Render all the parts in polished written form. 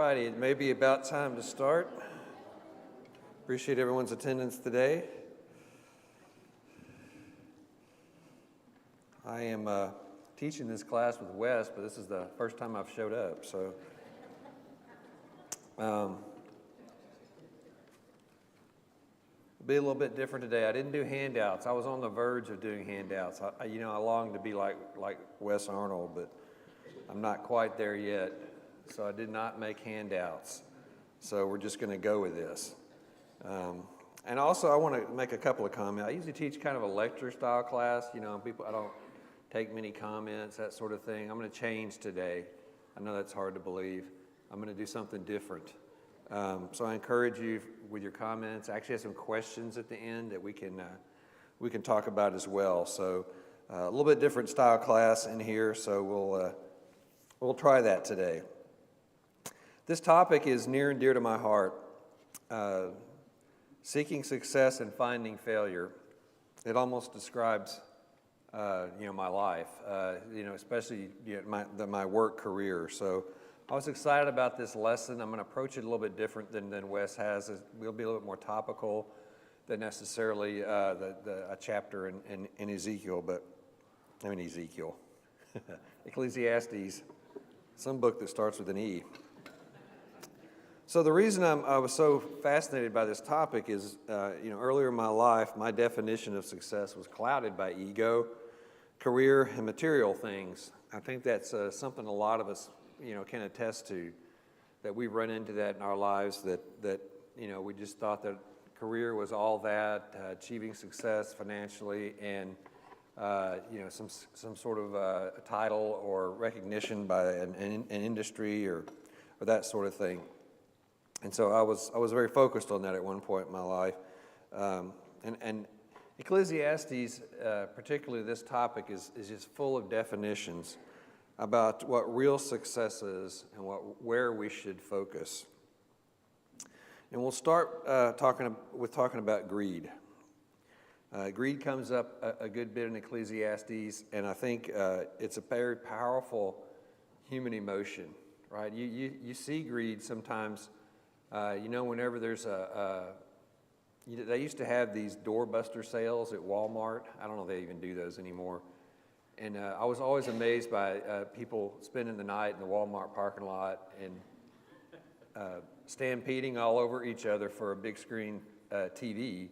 righty, it may be about time to start. Appreciate everyone's attendance today. I am teaching this class with Wes, but this is the first time I've showed up, so it'll be a little bit different today. I didn't do handouts. I was on the verge of doing handouts. I long to be like Wes Arnold, but I'm not quite there yet. So I did not make handouts. So we're just going to go with this. And also I want to make a couple of comments. I usually teach kind of a lecture style class. I don't take many comments, that sort of thing. I'm going to change today. I know that's hard to believe. I'm going to do something different. So I encourage you with your comments. I actually have some questions at the end that we can talk about as well. So a little bit different style class in here. So we'll try that today. This topic is near and dear to my heart, seeking success and finding failure. It almost describes, my life, especially my work career. So I was excited about this lesson. I'm going to approach it a little bit different than Wes has. We'll be a little bit more topical than necessarily a chapter in Ezekiel, Ecclesiastes, some book that starts with an E. So the reason I was so fascinated by this topic is, earlier in my life, my definition of success was clouded by ego, career, and material things. I think that's something a lot of us, can attest to, that we run into that in our lives, that we just thought that career was all that, achieving success financially, and some sort of a title or recognition by an industry or that sort of thing. And so I was very focused on that at one point in my life. And Ecclesiastes, particularly this topic, is just full of definitions about what real success is and where we should focus. And we'll start talking about greed. Greed comes up a good bit in Ecclesiastes, and I think it's a very powerful human emotion, right? You see greed sometimes. Whenever there's they used to have these doorbuster sales at Walmart. I don't know if they even do those anymore. And I was always amazed by people spending the night in the Walmart parking lot and stampeding all over each other for a big screen TV.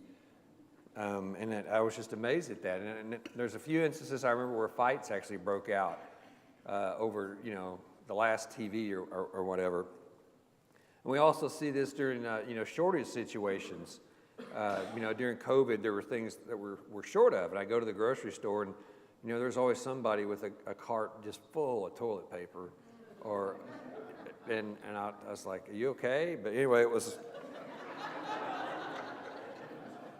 And I was just amazed at that. And there's a few instances I remember where fights actually broke out over, the last TV or whatever. And we also see this during, shortage situations. During COVID, there were things that we're short of. And I go to the grocery store and, there's always somebody with a cart just full of toilet paper. And I was like, are you okay? But anyway, it was...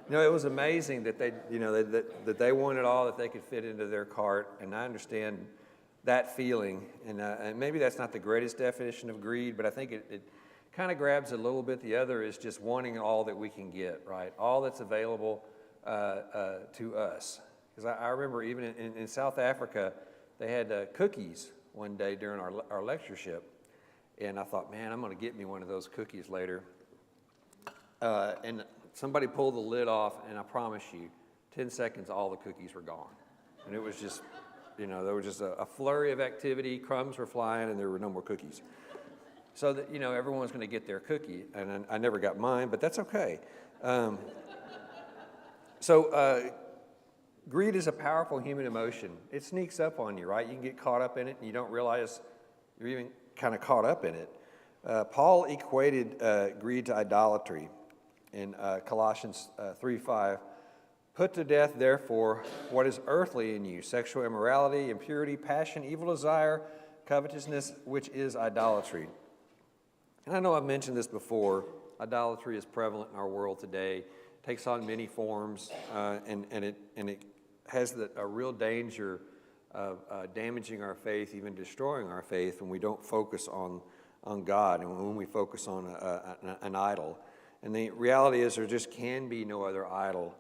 it was amazing that that they wanted all that they could fit into their cart, and I understand that feeling. And maybe that's not the greatest definition of greed, but I think it kind of grabs a little bit. The other is just wanting all that we can get, right? All that's available to us. Because I remember even in South Africa, they had cookies one day during our lectureship, and I thought, man, I'm going to get me one of those cookies later. And somebody pulled the lid off, and I promise you, 10 seconds, all the cookies were gone. And it was just, there was just a flurry of activity, crumbs were flying, and there were no more cookies. So that, everyone's going to get their cookie, and I never got mine, but that's okay. Greed is a powerful human emotion. It sneaks up on you, right? You can get caught up in it, and you don't realize you're even kind of caught up in it. Paul equated greed to idolatry. In Colossians 3:5, put to death, therefore, what is earthly in you, sexual immorality, impurity, passion, evil desire, covetousness, which is idolatry. And I know I've mentioned this before. Idolatry is prevalent in our world today. It takes on many forms, and it has a real danger of damaging our faith, even destroying our faith when we don't focus on God and when we focus on an idol. And the reality is there just can be no other idol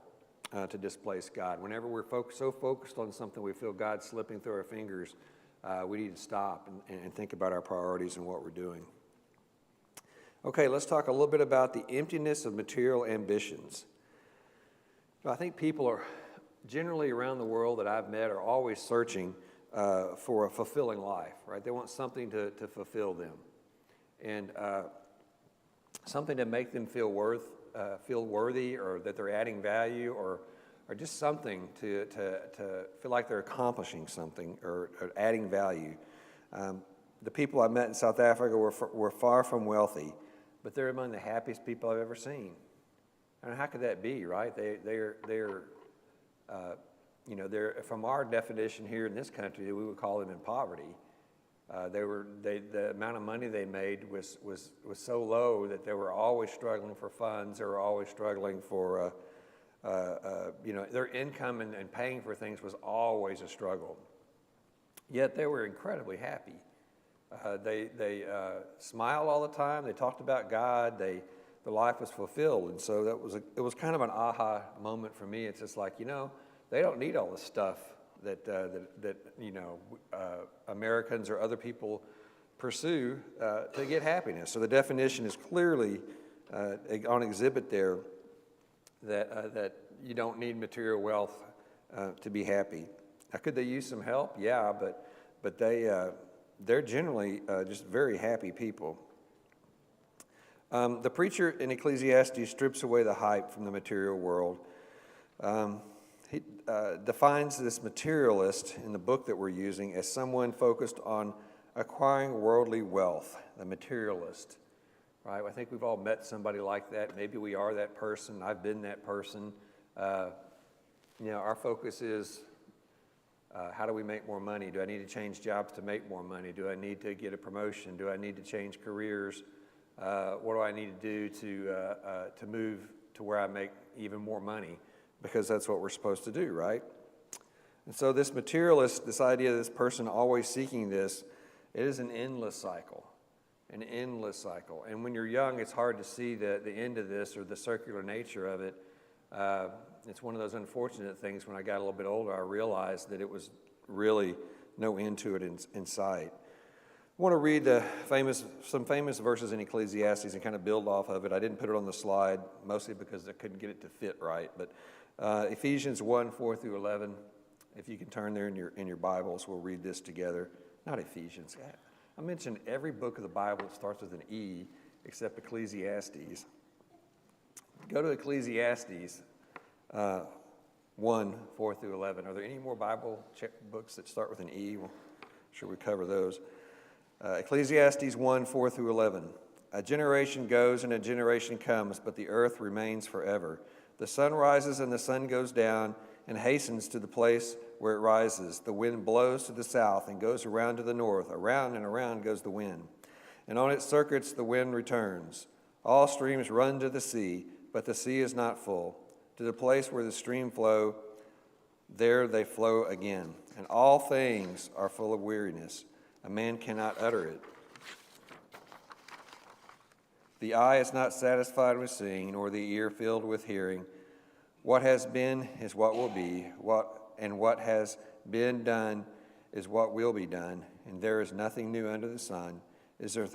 to displace God. Whenever we're so focused on something we feel God slipping through our fingers, we need to stop and think about our priorities and what we're doing. Okay, let's talk a little bit about the emptiness of material ambitions. I think people are generally around the world that I've met are always searching for a fulfilling life, right? They want something to fulfill them, and something to make them feel worthy, or that they're adding value, or just something to feel like they're accomplishing something or adding value. The people I met in South Africa were far from wealthy, but they're among the happiest people I've ever seen. And how could that be, right? They're from our definition here in this country, we would call them in poverty. The amount of money they made was so low that they were always struggling for funds. They were always struggling for, their income and paying for things was always a struggle. Yet they were incredibly happy. They smiled all the time. They talked about God. Their life was fulfilled, and so it was kind of an aha moment for me. It's just like, they don't need all the stuff that Americans or other people pursue to get happiness. So the definition is clearly on exhibit there that you don't need material wealth to be happy. Now, could they use some help? Yeah, but they're generally just very happy people. The preacher in Ecclesiastes strips away the hype from the material world. He defines this materialist in the book that we're using as someone focused on acquiring worldly wealth, the materialist. Right? I think we've all met somebody like that. Maybe we are that person. I've been that person. Our focus is how do we make more money? Do I need to change jobs to make more money? Do I need to get a promotion? Do I need to change careers? What do I need to do to move to where I make even more money? Because that's what we're supposed to do, right? And so this materialist, this idea of this person always seeking this, it is an endless cycle. An endless cycle. And when you're young, it's hard to see the end of this or the circular nature of it. It's one of those unfortunate things. When I got a little bit older, I realized that it was really no end to it in sight. I want to read some famous verses in Ecclesiastes and kind of build off of it. I didn't put it on the slide, mostly because I couldn't get it to fit right. But Ephesians 1, 4 through 11, if you can turn there in your Bibles, we'll read this together. Not Ephesians. I mentioned every book of the Bible starts with an E except Ecclesiastes. Go to Ecclesiastes 1, 4 through 11. Are there any more Bible books that start with an E? Well, sure we cover those. Ecclesiastes 1, 4 through 11. A generation goes and a generation comes, but the earth remains forever. The sun rises and the sun goes down and hastens to the place where it rises. The wind blows to the south and goes around to the north. Around and around goes the wind. And on its circuits the wind returns. All streams run to the sea, but the sea is not full. To the place where the stream flow, there they flow again. And all things are full of weariness. A man cannot utter it. The eye is not satisfied with seeing, nor the ear filled with hearing. What has been is what will be, what has been done is what will be done, and there is nothing new under the sun. Is there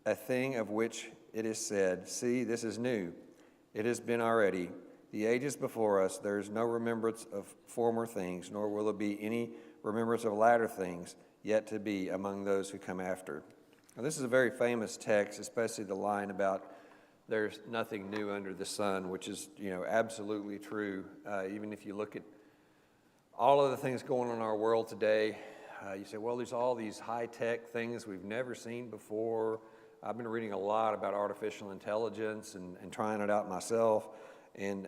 a thing of which it is said, see, this is new? It has been already. The ages before us, there is no remembrance of former things, nor will there be any remembrance of latter things yet to be among those who come after. Now, this is a very famous text, especially the line about there's nothing new under the sun, which is, absolutely true. Even if you look at all of the things going on in our world today, you say, well, there's all these high-tech things we've never seen before. I've been reading a lot about artificial intelligence and trying it out myself. And,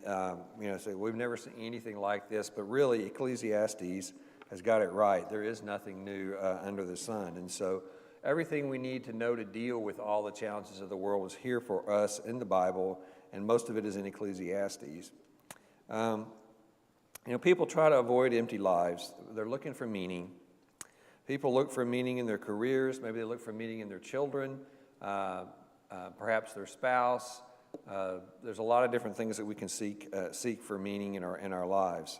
say, we've never seen anything like this. But really, Ecclesiastes has got it right. There is nothing new under the sun. And so everything we need to know to deal with all the challenges of the world is here for us in the Bible, and most of it is in Ecclesiastes. People try to avoid empty lives. They're looking for meaning. People look for meaning in their careers. Maybe they look for meaning in their children, perhaps their spouse. There's a lot of different things that we can seek for meaning in our lives.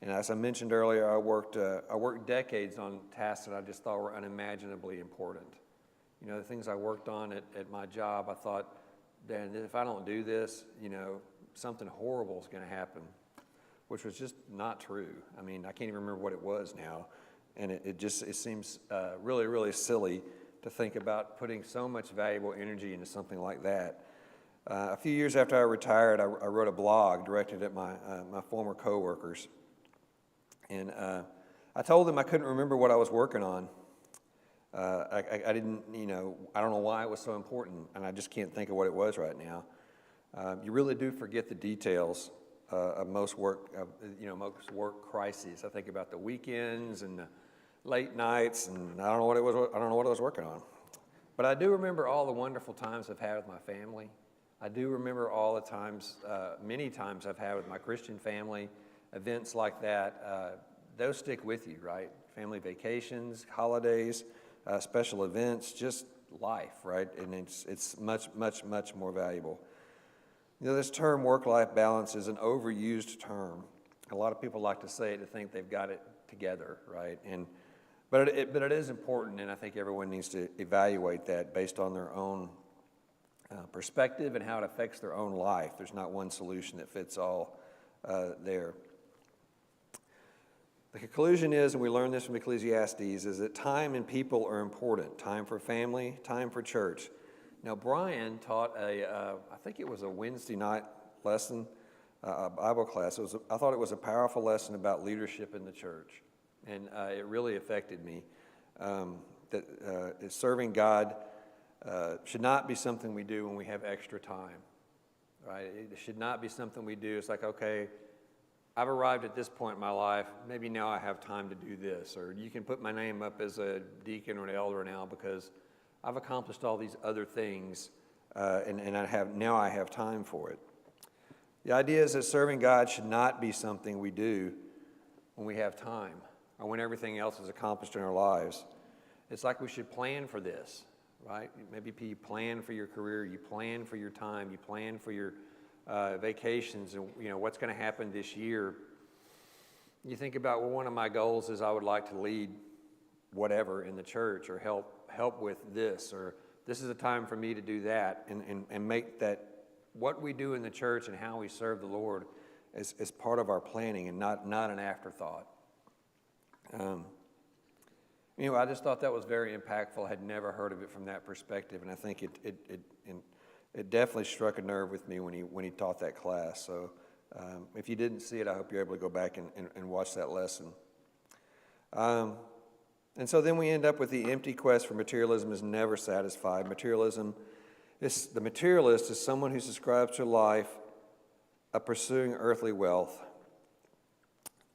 And as I mentioned earlier, I worked decades on tasks that I just thought were unimaginably important. The things I worked on at my job, I thought then if I don't do this, something horrible is going to happen, which was just not true. I mean, I can't even remember what it was now. And it seems really, really silly to think about putting so much valuable energy into something like that. A few years after I retired, I wrote a blog directed at my former coworkers. And I told them I couldn't remember what I was working on. I didn't, I don't know why it was so important, and I just can't think of what it was right now. You really do forget the details of most work crises. I think about the weekends and the late nights, and I don't know what it was. I don't know what I was working on, but I do remember all the wonderful times I've had with my family. I do remember all the times, many times I've had with my Christian family. Events like that, those stick with you, right? Family vacations, holidays, special events, just life, right? And it's much, much, much more valuable. This term work-life balance is an overused term. A lot of people like to say it to think they've got it together, right? But it is important, and I think everyone needs to evaluate that based on their own perspective and how it affects their own life. There's not one solution that fits all there. The conclusion is, and we learn this from Ecclesiastes, is that time and people are important. Time for family, time for church. Now, Brian taught I think it was a Wednesday night lesson, a Bible class. I thought it was a powerful lesson about leadership in the church. And it really affected me. That serving God should not be something we do when we have extra time, right? It should not be something we do. It's like, okay, I've arrived at this point in my life. Maybe now I have time to do this. Or you can put my name up as a deacon or an elder now because I've accomplished all these other things, and I have time for it. The idea is that serving God should not be something we do when we have time or when everything else is accomplished in our lives. It's like we should plan for this, right? Maybe you plan for your career, you plan for your time, you plan for your vacations, and what's going to happen this year. You think about, well, one of my goals is I would like to lead whatever in the church or help with this, or this is a time for me to do that, and make that what we do in the church and how we serve the Lord is part of our planning and not an afterthought. I just thought that was very impactful. I had never heard of it from that perspective, and I think it definitely struck a nerve with me when he taught that class. So if you didn't see it, I hope you're able to go back and watch that lesson. And so then we end up with the empty quest for materialism is never satisfied. The materialist is someone who subscribes to life of pursuing earthly wealth.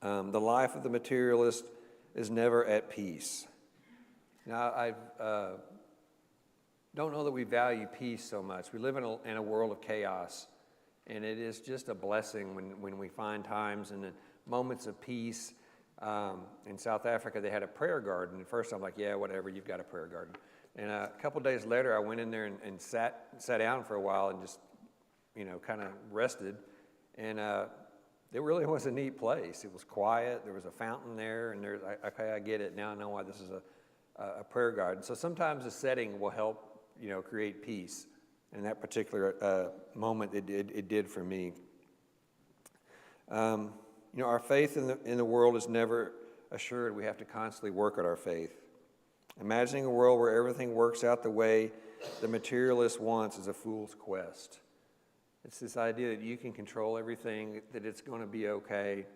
The life of the materialist is never at peace. Now, I don't know that we value peace so much. We live in a world of chaos, and it is just a blessing when we find times and moments of peace. In South Africa, they had a prayer garden. At first, I'm like, yeah, whatever, you've got a prayer garden. And a couple days later, I went in there and sat down for a while and just, kind of rested. And it really was a neat place. It was quiet. There was a fountain there, and okay, I get it. Now I know why this is a prayer garden. So sometimes the setting will help, create peace. And that particular moment, it did for me. Our faith in the world is never assured. We have to constantly work at our faith. Imagining a world where everything works out the way the materialist wants is a fool's quest. It's this idea that you can control everything, that it's going to be okay,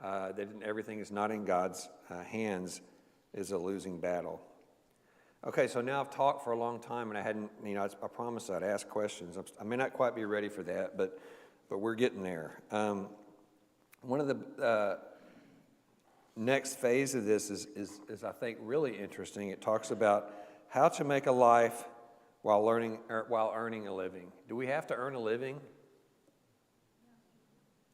that everything is not in God's hands is a losing battle. Okay, so now I've talked for a long time, and I hadn't, I promised I'd ask questions. I may not quite be ready for that, but we're getting there. One of the next phase of this is I think really interesting. It talks about how to make a life while earning a living. Do we have to earn a living?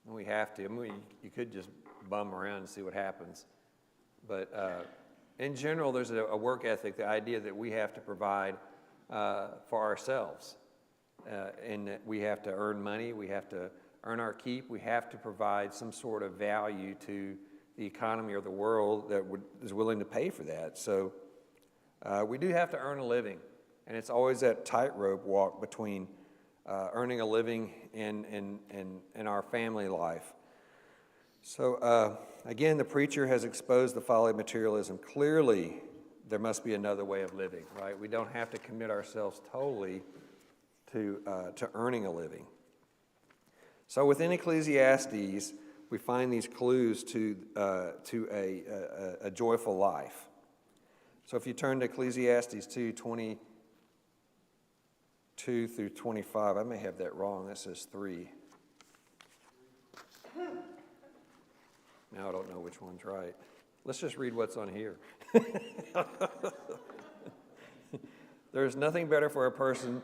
We have to. I mean, you could just bum around and see what happens. But in general, there's a work ethic, the idea that we have to provide for ourselves, and that we have to earn money, we have to earn our keep, we have to provide some sort of value to the economy or the world that is willing to pay for that. So we do have to earn a living, and it's always that tightrope walk between earning a living in our family life. So again, the preacher has exposed the folly of materialism. Clearly, there must be another way of living, right? We don't have to commit ourselves totally to earning a living. So within Ecclesiastes, we find these clues to a joyful life. So if you turn to Ecclesiastes 2:22 through 25, I may have that wrong. That says 3. Now I don't know which one's right. Let's just read what's on here. There is nothing better for a person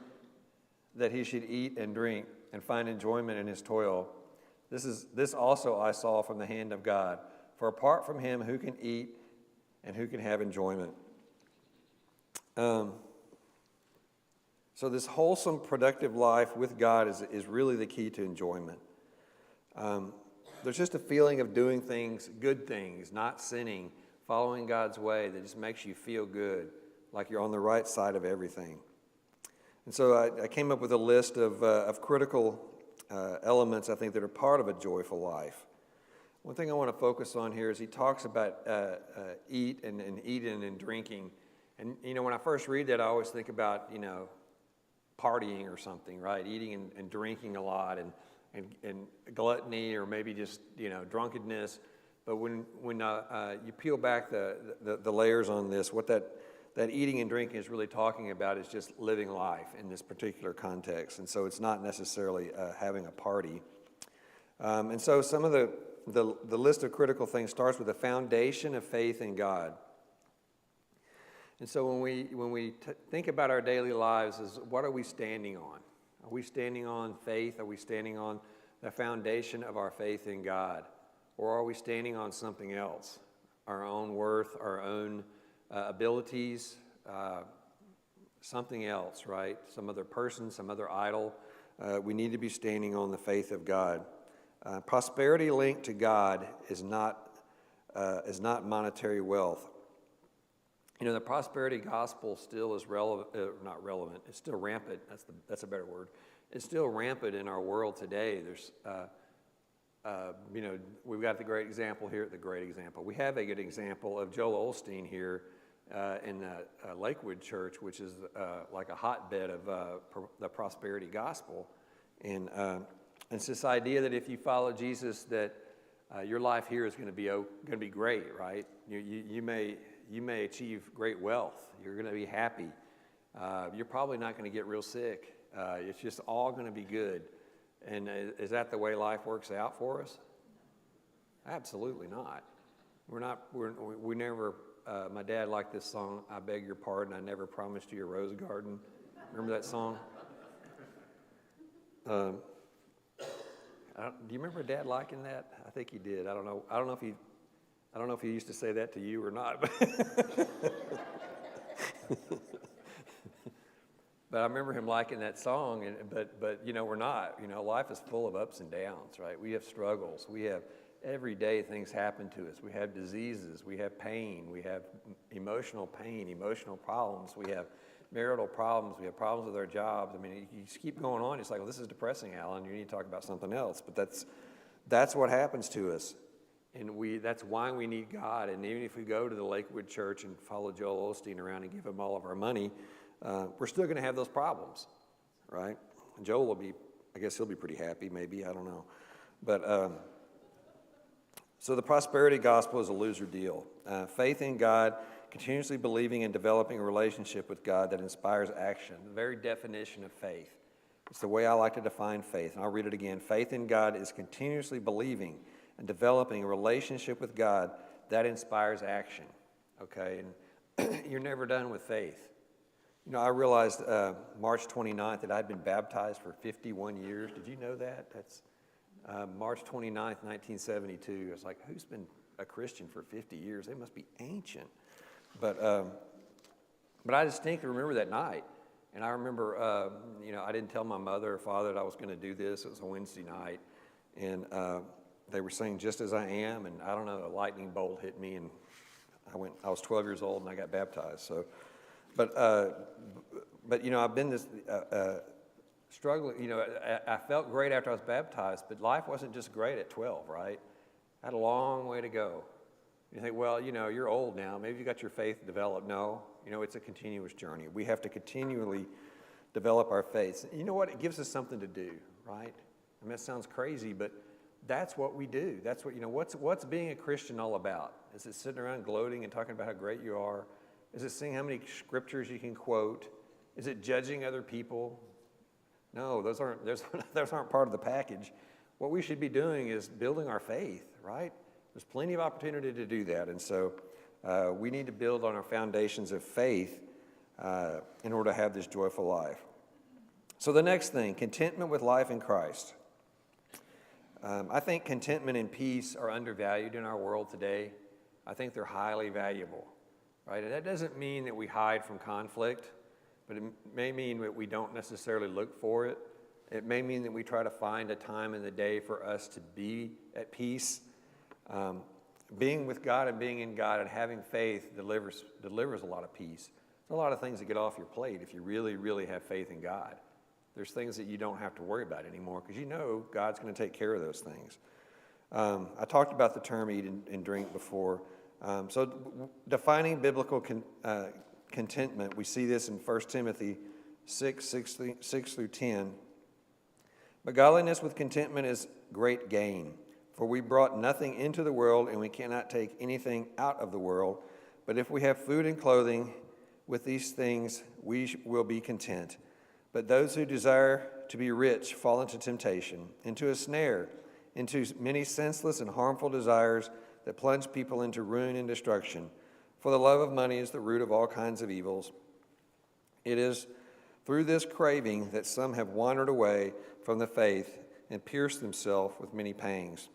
that he should eat and drink and find enjoyment in his toil. This also I saw from the hand of God. For apart from him, who can eat and who can have enjoyment? So this wholesome, productive life with God is really the key to enjoyment. There's just a feeling of doing things, good things, not sinning, following God's way that just makes you feel good, like you're on the right side of everything. And so I came up with a list of critical elements, I think, that are part of a joyful life. One thing I want to focus on here is he talks about eat and eating and drinking. And, when I first read that, I always think about, partying or something, right? Eating and drinking a lot and gluttony or maybe just, drunkenness. But when you peel back the layers on this, what that eating and drinking is really talking about is just living life in this particular context. And so it's not necessarily having a party. And so some of the list of critical things starts with the foundation of faith in God. And so when we think about our daily lives, is what are we standing on? Are we standing on faith? Are we standing on the foundation of our faith in God? Or are we standing on something else? Our own worth, our own abilities, something else, right? Some other person, some other idol. We need to be standing on the faith of God. Prosperity linked to God is not monetary wealth. The prosperity gospel still is not relevant. It's still rampant. That's a better word. It's still rampant in our world today. There's, we've got the great example here. We have a good example of Joel Osteen here in Lakewood Church, which is like a hotbed of the prosperity gospel. And it's this idea that if you follow Jesus, that your life here is going to be great, right? You may achieve great wealth. You're going to be happy. You're probably not going to get real sick. It's just all going to be good. And is that the way life works out for us? Absolutely not. We never, my dad liked this song, I Beg Your Pardon, I Never Promised You a Rose Garden. Remember that song? Do you remember Dad liking that? I think he did. I don't know if he used to say that to you or not. But I remember him liking that song. But we're not. Life is full of ups and downs, right? We have struggles. We have every day things happen to us. We have diseases. We have pain. We have emotional pain, emotional problems. We have marital problems. We have problems with our jobs. I mean, you just keep going on. It's like, well, this is depressing, Alan. You need to talk about something else. But that's what happens to us. And that's why we need God. And even if we go to the Lakewood Church and follow Joel Osteen around and give him all of our money, we're still going to have those problems, right? And Joel he'll be pretty happy, maybe, I don't know. But so the prosperity gospel is a loser deal. Faith in God, continuously believing and developing a relationship with God that inspires action, the very definition of faith. It's the way I like to define faith. And I'll read it again. Faith in God is continuously believing and developing a relationship with God that inspires action, okay? And you're never done with faith. I realized March 29th that I'd been baptized for 51 years. Did you know that? That's March 29th, 1972. I was like, who's been a Christian for 50 years? They must be ancient. But I distinctly remember that night. And I remember, I didn't tell my mother or father that I was going to do this. It was a Wednesday night. And they were saying, just as I am. And I don't know, a lightning bolt hit me. And I was 12 years old and I got baptized. So, but I've been struggling. I felt great after I was baptized, but life wasn't just great at 12, right? I had a long way to go. You think, well, you're old now. Maybe you got your faith developed. No, it's a continuous journey. We have to continually develop our faith. You know what? It gives us something to do, right? I mean, that sounds crazy, but that's what we do. That's what, what's being a Christian all about? Is it sitting around gloating and talking about how great you are? Is it seeing how many scriptures you can quote? Is it judging other people? No, those aren't part of the package. What we should be doing is building our faith, right? There's plenty of opportunity to do that. And so we need to build on our foundations of faith in order to have this joyful life. So the next thing, contentment with life in Christ. I think contentment and peace are undervalued in our world today. I think they're highly valuable, right? And that doesn't mean that we hide from conflict, but it may mean that we don't necessarily look for it. It may mean that we try to find a time in the day for us to be at peace. Being with God and being in God and having faith delivers a lot of peace. There's a lot of things that get off your plate if you really, really have faith in God. There's things that you don't have to worry about anymore because God's going to take care of those things. I talked about the term eat and drink before. So defining biblical contentment, we see this in 1 Timothy 6 through 10. But godliness with contentment is great gain. For we brought nothing into the world, and we cannot take anything out of the world. But if we have food and clothing, with these things we will be content. But those who desire to be rich fall into temptation, into a snare, into many senseless and harmful desires that plunge people into ruin and destruction. For the love of money is the root of all kinds of evils. It is through this craving that some have wandered away from the faith and pierced themselves with many pangs.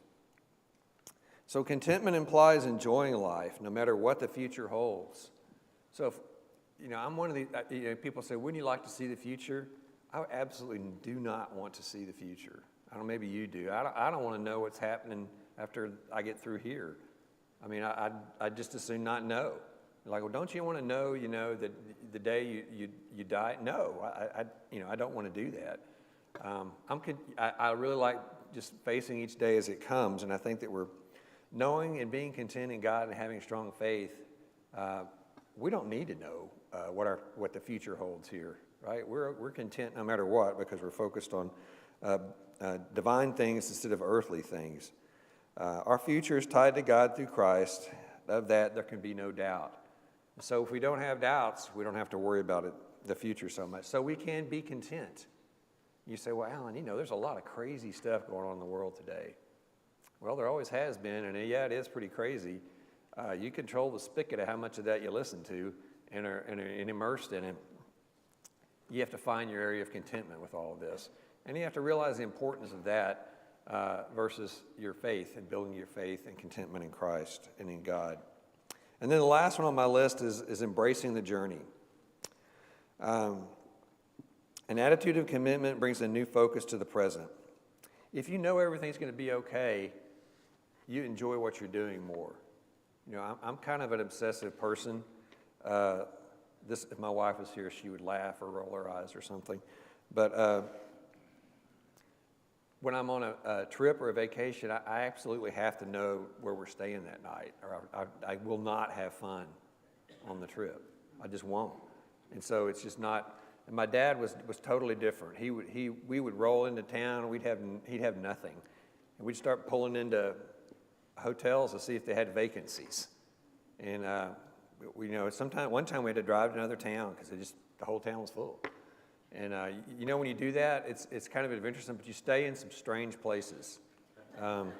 So contentment implies enjoying life, no matter what the future holds. So, I'm one of the people say, wouldn't you like to see the future? I absolutely do not want to see the future. I don't know, maybe you do. I don't want to know what's happening after I get through here. I mean, I'd just as soon not know. Like, well, don't you want to know, that the day you die? No, I don't want to do that. I really like just facing each day as it comes, and I think that we're knowing and being content in God and having strong faith. We don't need to know what the future holds here, right? We're content no matter what because we're focused on divine things instead of earthly things. Our future is tied to God through Christ. Of that, there can be no doubt. So if we don't have doubts, we don't have to worry about the future so much. So we can be content. You say, well, Alan, there's a lot of crazy stuff going on in the world today. Well, there always has been, and yeah, it is pretty crazy. You control the spigot of how much of that you listen to and are immersed in it. You have to find your area of contentment with all of this. And you have to realize the importance of that versus your faith and building your faith and contentment in Christ and in God. And then the last one on my list is embracing the journey. An attitude of commitment brings a new focus to the present. If you know everything's going to be okay, you enjoy what you're doing more. I'm kind of an obsessive person. If my wife was here, she would laugh or roll her eyes or something. But when I'm on a trip or a vacation, I absolutely have to know where we're staying that night, or I will not have fun on the trip. I just won't. And so it's just not. And my dad was totally different. We would roll into town, he'd have nothing, and we'd start pulling into hotels to see if they had vacancies. And one time we had to drive to another town because the whole town was full. And when you do that, it's kind of adventuresome, but you stay in some strange places, and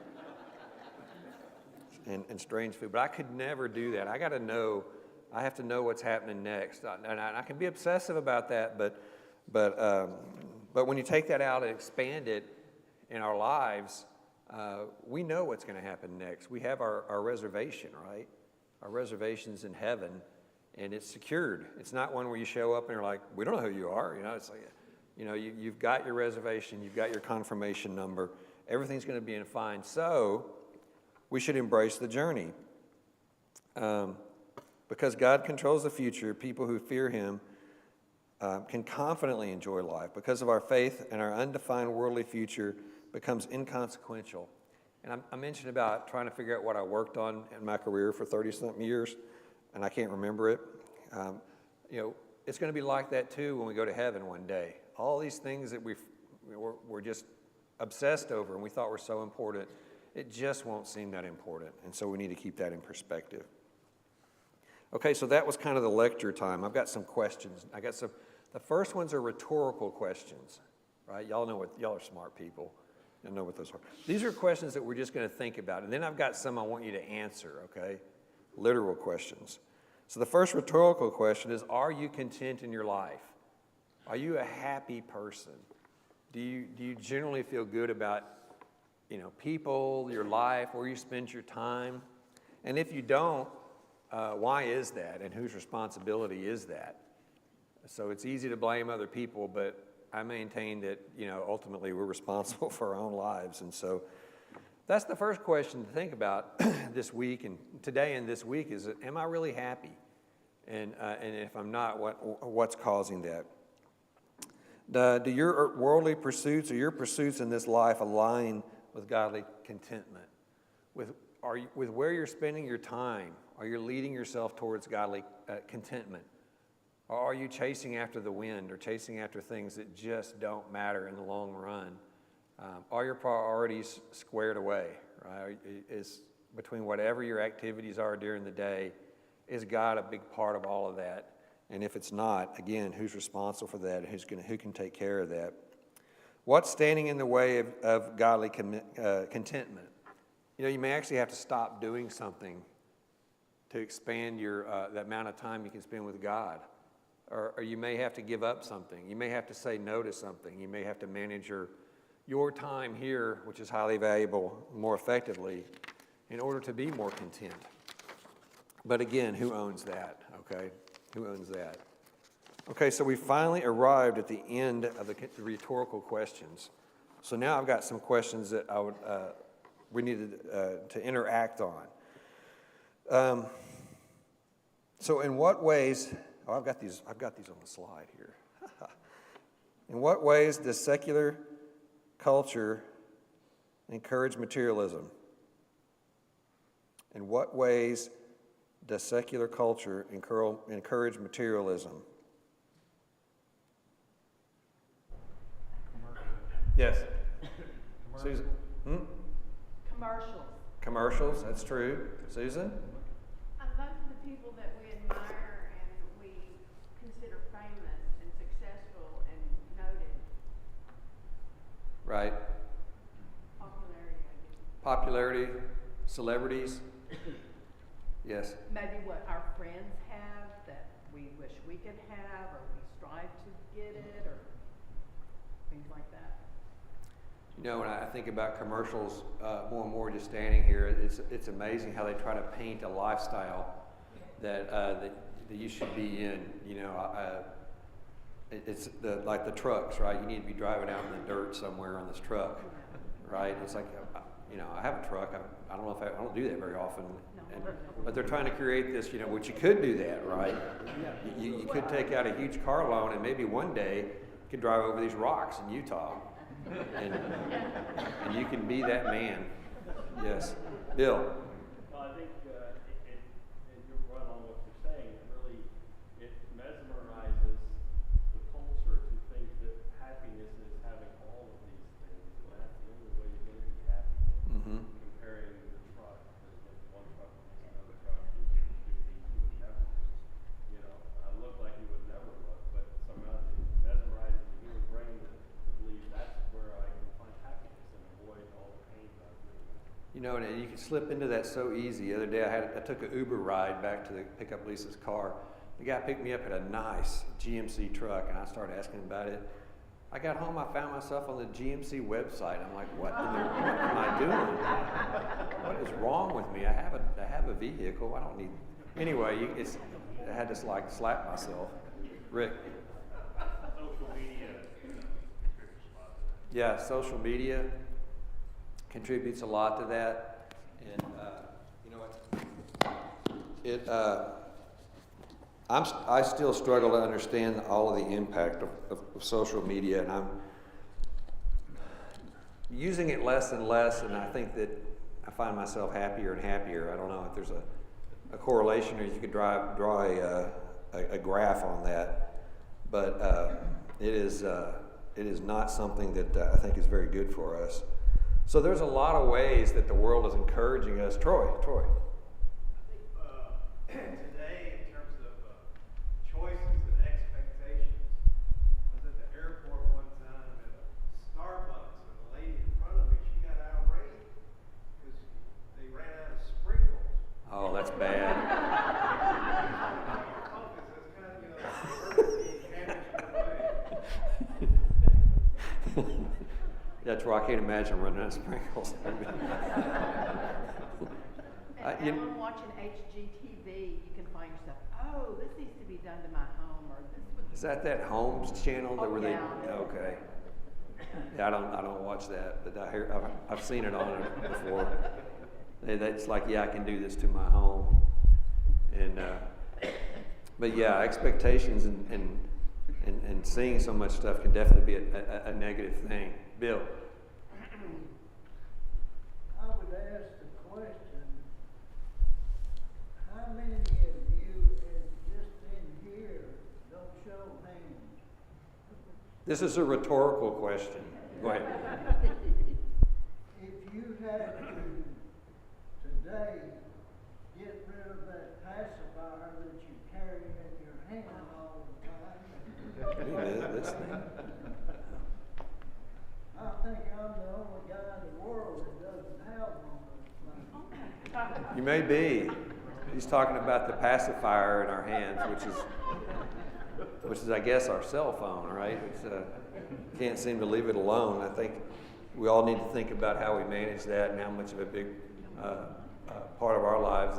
strange food. But I could never do that. I have to know what's happening next, and I can be obsessive about that. But when you take that out and expand it in our lives, we know what's going to happen next. We have our reservation, right? Our reservation's in heaven. And it's secured. It's not one where you show up and you're like, we don't know who you are. It's like, you've got your reservation, you've got your confirmation number. Everything's going to be fine. So we should embrace the journey. Because God controls the future, people who fear him can confidently enjoy life because of our faith, and our undefined worldly future becomes inconsequential. And I mentioned about trying to figure out what I worked on in my career for 30-something years, and I can't remember it. It's going to be like that too when we go to heaven one day. All these things that we're just obsessed over and we thought were so important, it just won't seem that important. And so we need to keep that in perspective. Okay, so that was kind of the lecture time. I've got some questions. The first ones are rhetorical questions, right? Y'all are smart people. You know what those are. These are questions that we're just going to think about. And then I've got some I want you to answer, okay? Literal questions. So the first rhetorical question is, are you content in your life? Are you a happy person? Do you generally feel good about, people, your life, where you spend your time? And if you don't, why is that, and whose responsibility is that? So it's easy to blame other people, but I maintain that, ultimately we're responsible for our own lives. And so that's the first question to think about this week and today and this week is, am I really happy? And if I'm not, what's causing that? Do your worldly pursuits or your pursuits in this life align with godly contentment? With where you're spending your time? Are you leading yourself towards godly contentment? Or are you chasing after the wind or chasing after things that just don't matter in the long run? Are your priorities squared away, right? Is between whatever your activities are during the day, is God a big part of all of that? And if it's not, again, who's responsible for that? Who can take care of that? What's standing in the way of godly contentment? You may actually have to stop doing something to expand the amount of time you can spend with God. Or you may have to give up something. You may have to say no to something. You may have to manage your time here, which is highly valuable, more effectively in order to be more content. But again, who owns that, okay? Who owns that? Okay, so we finally arrived at the end of the rhetorical questions. So now I've got some questions that we needed to interact on. So in what ways, I've got these on the slide here. In what ways does secular culture encourage materialism? In what ways does secular culture encourage materialism? Yes. Susan? Commercials, that's true. Susan? Most of the people that we admire and we consider famous and successful and noted. Right. Popularity, celebrities. Yes. Maybe what our friends have that we wish we could have, or we strive to get it, or things like that. When I think about commercials more and more just standing here, it's amazing how they try to paint a lifestyle that you should be in. It's like the trucks, right? You need to be driving out in the dirt somewhere on this truck, right? It's like, I have a truck. I don't know if I don't do that very often. But they're trying to create this, which you could do that, right? You could take out a huge car loan and maybe one day you could drive over these rocks in Utah. And you can be that man. Yes. Bill. Well, I think and you're right on what you're saying. It mesmerizes the culture to think that happiness is having all of these things, and that's the only way you're going to be happy. Mm-hmm. Comparing the truck, one truck to another truck, you do things you would never do. Look like you would never look, but somehow it mesmerizes the human brain to believe that's where I can find happiness and avoid all the pain that I'm doing. And you can slip into that so easy. The other day I took an Uber ride back to pick up Lisa's car. The guy picked me up in a nice GMC truck, and I started asking him about it. I got home, I found myself on the GMC website. I'm like, what am I doing? What is wrong with me? I have a vehicle. I don't need. Anyway, I had to slap myself. Rick. Social media. Yeah, social media contributes a lot to that, and I still struggle to understand all of the impact of social media, and I'm using it less and less, and I think that I find myself happier and happier. I don't know if there's a correlation, or you could draw a graph on that, but it is not something that I think is very good for us. So there's a lot of ways that the world is encouraging us. Troy. I think today, in terms of choices and expectations, I was at the airport one time at a Starbucks, and the lady in front of me, she got outraged because they ran out of sprinkles. Oh, that's bad. That's kind of, perfectly managed way. That's where I can't imagine running out of sprinkles. And when watching HGTV, you can find yourself, oh, this needs to be done to my home, or this would. Is that Holmes channel that Oh, where they? yeah. Okay. Yeah, I don't watch that, but I've seen it on it before. It's like, yeah, I can do this to my home, and but yeah, expectations and seeing so much stuff can definitely be a negative thing. Bill. I would ask the question, how many of you just in here don't show hands? This is a rhetorical question. Go ahead. If you had to today get rid of that pacifier that you carry in your hand all the time, Wait a minute, this thing. I think I'm the only guy in the world that doesn't have one of those things. You may be. He's talking about the pacifier in our hands, which is I guess our cell phone, right? Can't seem to leave it alone. I think we all need to think about how we manage that and how much of a big part of our lives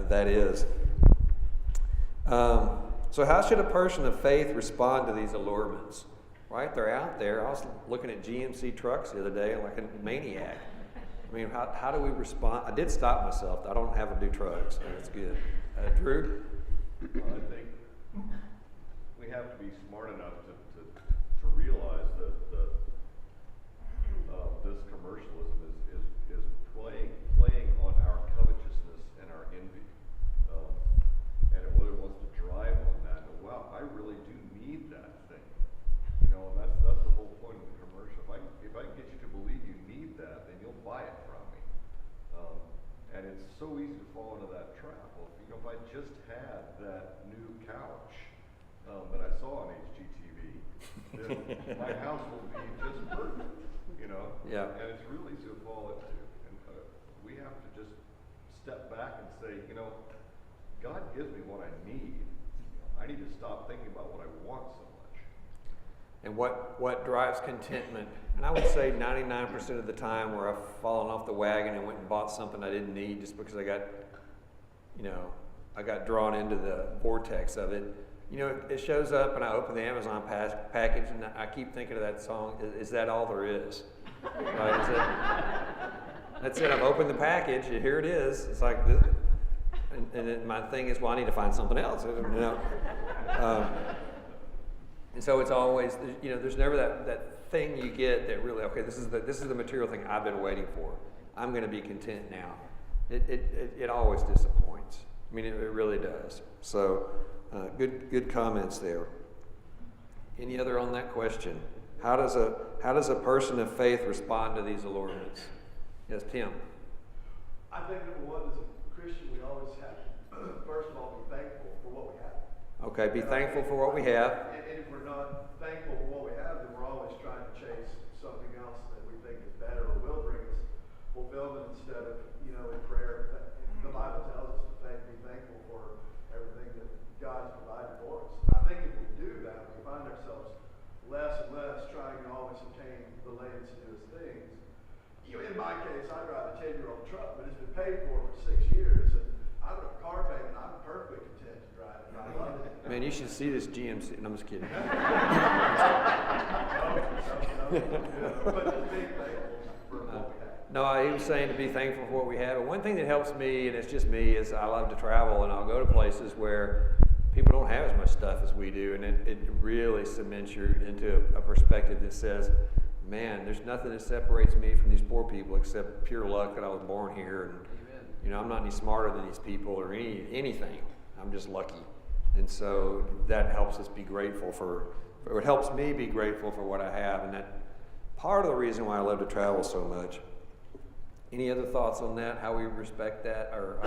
that is. So how should a person of faith respond to these allurements? Right? They're out there. I was looking at GMC trucks the other day like a maniac. I mean, how do we respond? I did stop myself. I don't have to do trucks, so that's good. Drew? Well, I think we have to be smart enough to realize that this commercialism is playing on our covetousness and our envy, and it really wants to drive on that. And, wow, I really do need that thing, and that's the whole point of the commercial. If I can get you to believe you need that, then you'll buy it from me. And it's so easy to fall into that trap. Well, if I just had that new couch that I saw on HGTV, then my house will be just perfect, Yeah. And it's really easy to fall into. And we have to just step back and say, God gives me what I need. I need to stop thinking about what I want so much. And what drives contentment? And I would say 99% of the time where I've fallen off the wagon and went and bought something I didn't need just because I got drawn into the vortex of it. It shows up and I open the Amazon package and I keep thinking of that song, is that all there is? Right? That's it, I've opened the package, and here it is. It's like, this, and then my thing is, well, I need to find something else. And so it's always, there's never that thing you get that really, okay, this is the material thing I've been waiting for. I'm going to be content now. It always disappoints. I mean, it really does. So, good comments there. Any other on that question? How does a person of faith respond to these allurements? Yes, Tim. I think number one, as a Christian, we always have to, first of all, be thankful for what we have. Okay, be thankful for what we have. And if we're not thankful for what we have, then we're always trying to chase something else that we think is better or will bring us fulfillment instead of, in prayer. The Bible tells us to be thankful for everything that God's provided for us. I think if we do that, we find ourselves less and less trying to always obtain the latest and newest things. In my case, I drive a 10-year-old truck, but it's been paid for 6 years, and I don't have a car payment. I'm perfectly content to drive it. I love it. Man, you should see this GMC. No, I'm just kidding. But just being thankful for what we have. No, he was saying to be thankful for what we have. And one thing that helps me, and it's just me, is I love to travel, and I'll go to places where people don't have as much stuff as we do, and it really cements you into a perspective that says, man, there's nothing that separates me from these poor people except pure luck that I was born here, and you know, I'm not any smarter than these people or anything. I'm just lucky. And so that helps us be grateful it helps me be grateful for what I have, and that part of the reason why I love to travel so much. Any other thoughts on that, how we respect that, or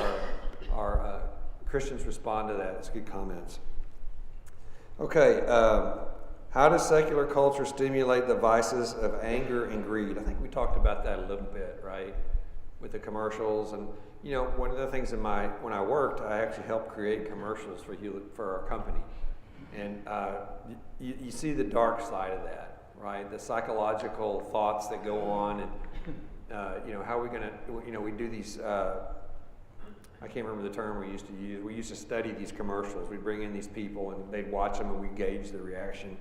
our Christians respond to that? It's good comments. Okay, how does secular culture stimulate the vices of anger and greed? I think we talked about that a little bit, right, with the commercials. And you know, one of the things when I worked, I actually helped create commercials for our company. And you see the dark side of that, right? The psychological thoughts that go on, and you know, how are we going to, you know, we do these, I can't remember the term we used to use. We used to study these commercials. We'd bring in these people and they'd watch them and we'd gauge the reaction.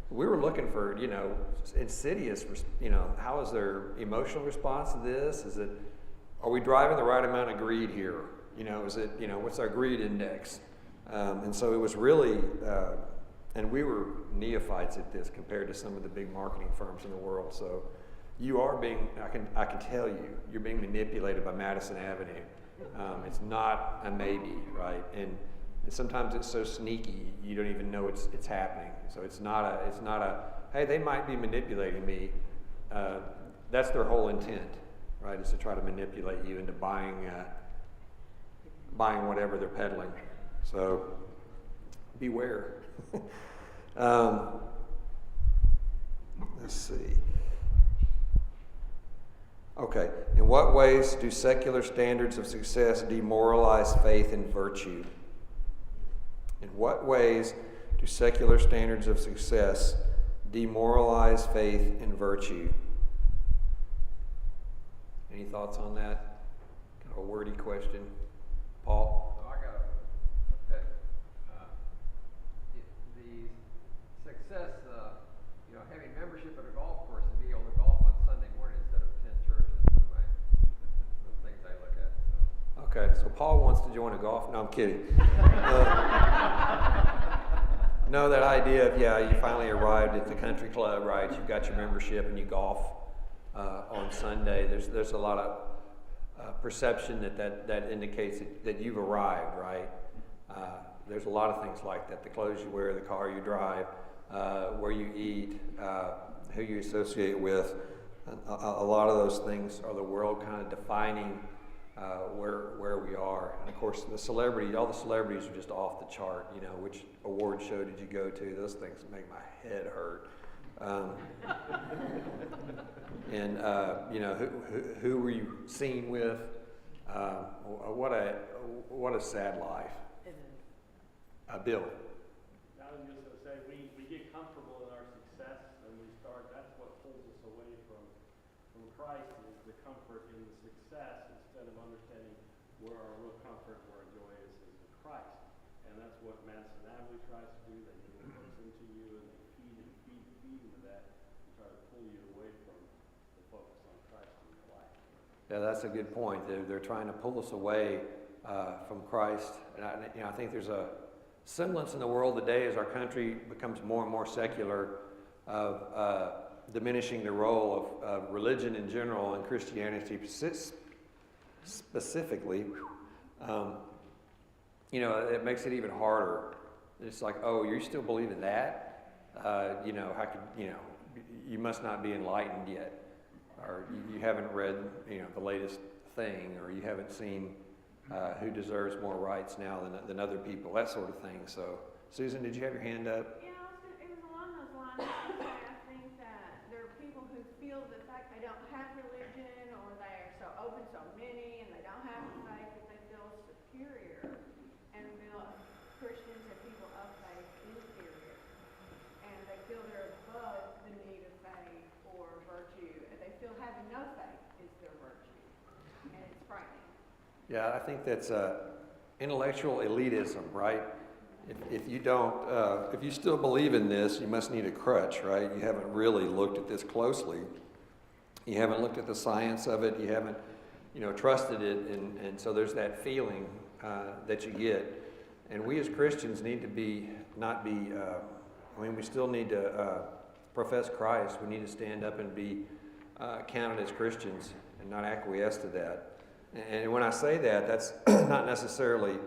We were looking for, you know, insidious, you know, how is their emotional response to this? Are we driving the right amount of greed here? You know, is it, you know, what's our greed index? And so it was really, and we were neophytes at this compared to some of the big marketing firms in the world. So you are being, I can tell you, you're being manipulated by Madison Avenue. It's not a maybe, right? And sometimes it's so sneaky you don't even know it's happening. So it's not a hey, they might be manipulating me. That's their whole intent, right? Is to try to manipulate you into buying whatever they're peddling. So beware. Let's see. Okay, in what ways do secular standards of success demoralize faith and virtue? In what ways do secular standards of success demoralize faith and virtue? Any thoughts on that? Kind of a wordy question. Paul? So I got a pick. The success, you know, having membership at a golf course and being able to golf on Sunday morning instead of 10 churches, those things I look at. So. Okay, so Paul wants to join a golf. No, I'm kidding. No, that idea of, yeah, you finally arrived at the country club, right? You've got your membership and you golf on Sunday. There's a lot of perception that indicates that you've arrived, right? There's a lot of things like that: the clothes you wear, the car you drive, where you eat, who you associate with. A lot of those things are the world kind of defining where we are. And of course, all the celebrities are just off the chart. You know, which award show did you go to? Those things make my head hurt. And you know, who were you seen with? What a sad life. It is. Bill. I was just going to say, we get comfortable in our success, and that's what pulls us away from Christ, is the comfort in the success instead of understanding where our real comfort, where our joy is in Christ. And that's what Madison Avenue tries to do. They get works into you, and they feed into that, and try to pull you away from the focus on Christ in your life. Yeah, that's a good point. They're trying to pull us away from Christ. And I think there's a semblance in the world today as our country becomes more and more secular of diminishing the role of religion in general and Christianity specifically. You know, it makes it even harder. It's like, oh, you still believe in that? You know, how could, you know, you must not be enlightened yet. Or you haven't read, you know, the latest thing, or you haven't seen who deserves more rights now than other people, that sort of thing. So, Susan, did you have your hand up? Yeah, it was along those lines. I think that there are people who feel the fact they don't have religion, or they are so open, so many, and they don't have the faith that they feel superior, and feel Christians and people of faith inferior, and they feel they're above the need of faith or virtue, and they feel having no faith is their virtue, and it's frightening. Yeah, I think that's intellectual elitism, right? If you don't, if you still believe in this, you must need a crutch, right? You haven't really looked at this closely. You haven't looked at the science of it. You haven't, you know, trusted it, and so there's that feeling that you get. And we as Christians need to be, not be, we still need to profess Christ. We need to stand up and be counted as Christians and not acquiesce to that. And when I say that, that's not necessarily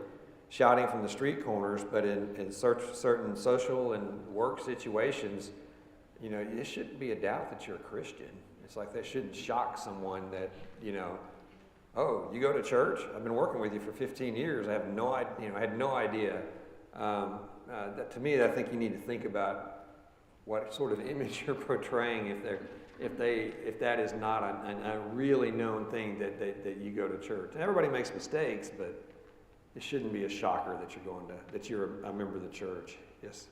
shouting from the street corners, but in certain social and work situations, you know, it shouldn't be a doubt that you're a Christian. It's like that shouldn't shock someone that, you know, oh, you go to church? I've been working with you for 15 years. I have no idea. You know, I had no idea. That, to me, I think you need to think about what sort of image you're portraying if that is not a really known thing that you go to church. And everybody makes mistakes, but it shouldn't be a shocker that you're a member of the church. Yes.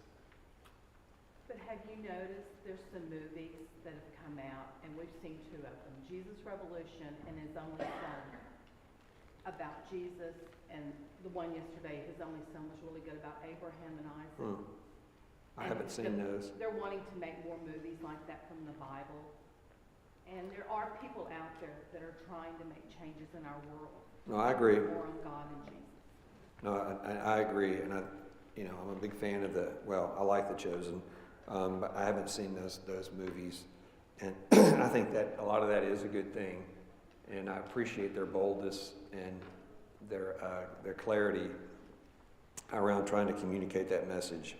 But have you noticed there's some movies that have come out, and we've seen two of them, Jesus Revolution and His Only Son, about Jesus, and the one yesterday, His Only Son, was really good about Abraham and Isaac. I haven't seen those. They're wanting to make more movies like that from the Bible. And there are people out there that are trying to make changes in our world. No, I agree. More on God and Jesus. No, I agree, and I'm a big fan of I like The Chosen, but I haven't seen those movies, and I think that a lot of that is a good thing, and I appreciate their boldness and their clarity around trying to communicate that message.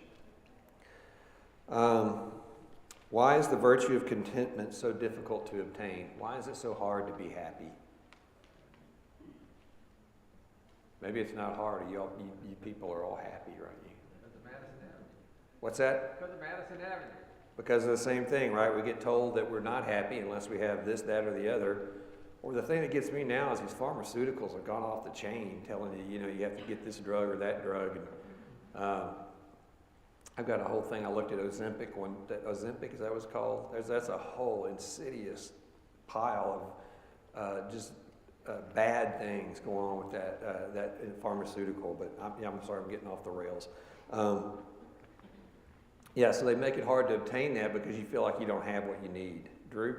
Why is the virtue of contentment so difficult to obtain? Why is it so hard to be happy? Maybe it's not hard. You people are all happy, right? Because of Madison Avenue. What's that? Because of Madison Avenue. Because of the same thing, right? We get told that we're not happy unless we have this, that, or the other. Or the thing that gets me now is these pharmaceuticals have gone off the chain, telling you, you have to get this drug or that drug. And, I've got a whole thing. I looked at Ozempic. Ozempic, is that what it's called? That's a whole insidious pile of just bad things going on with that pharmaceutical. But I'm sorry, I'm getting off the rails. So they make it hard to obtain that because you feel like you don't have what you need. Drew?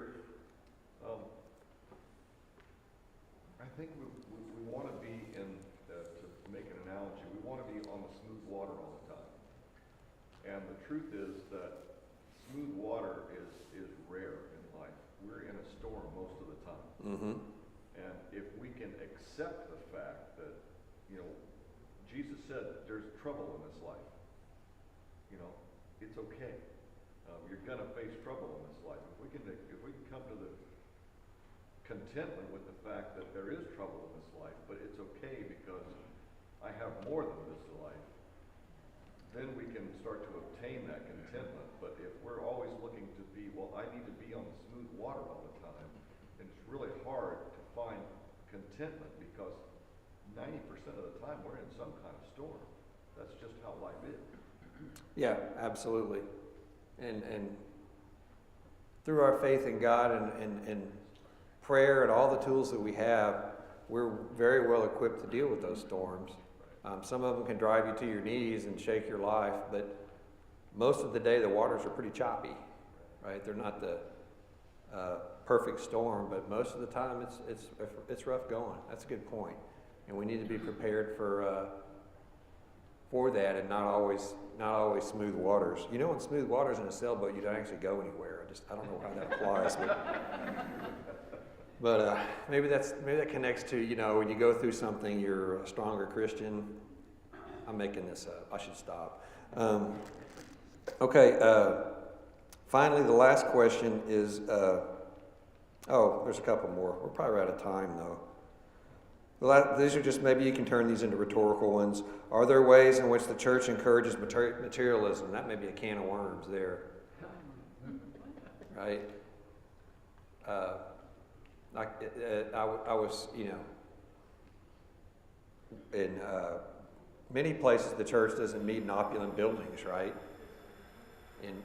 I think we want to be to make an analogy, we want to be on the smooth water all the time. And the truth is that smooth water is rare in life. We're in a storm most of the time. Mm-hmm. And if we can accept the fact that, Jesus said there's trouble in this life, it's okay. You're going to face trouble in this life. If we can come to the contentment with the fact that there is trouble in this life, but it's okay because I have more than this life, then we can start to obtain that contentment. But if we're always looking to be, I need to be on the smooth water all the time, and it's really hard to find contentment because 90% of the time we're in some kind of storm. That's just how life is. Yeah, absolutely. And through our faith in God and prayer and all the tools that we have, we're very well equipped to deal with those storms. Some of them can drive you to your knees and shake your life, but most of the day the waters are pretty choppy, right? They're not the perfect storm, but most of the time it's rough going. That's a good point, and we need to be prepared for that, and not always smooth waters. In smooth waters in a sailboat, you don't actually go anywhere. I don't know how that applies, but maybe that connects to when you go through something, you're a stronger Christian. I'm making this up. I should stop. Finally, the last question is. There's a couple more. We're probably out of time though. These are just, maybe you can turn these into rhetorical ones. Are there ways in which the church encourages materialism? That may be a can of worms there. Right? I was, in many places the church doesn't meet in opulent buildings, right? And,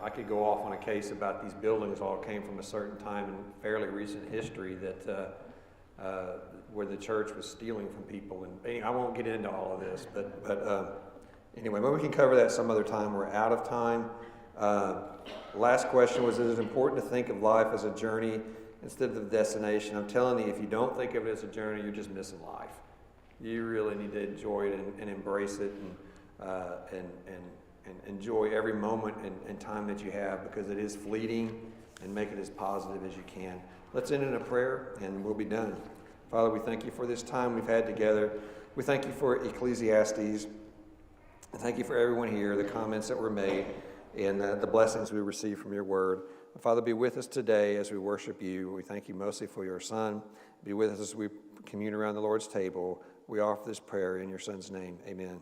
I could go off on a case about these buildings all came from a certain time in fairly recent history that where the church was stealing from people. And I won't get into all of this, but anyway, maybe we can cover that some other time. We're out of time. Last question was, is it important to think of life as a journey instead of a destination? I'm telling you, if you don't think of it as a journey, you're just missing life. you really need to enjoy it and embrace it and enjoy every moment and time that you have, because it is fleeting, and make it as positive as you can. Let's end in a prayer and we'll be done. Father, we thank you for this time we've had together. We thank you for Ecclesiastes. And thank you for everyone here, the comments that were made, and the blessings we received from your word. Father, be with us today as we worship you. We thank you mostly for your Son. Be with us as we commune around the Lord's table. We offer this prayer in your Son's name. Amen.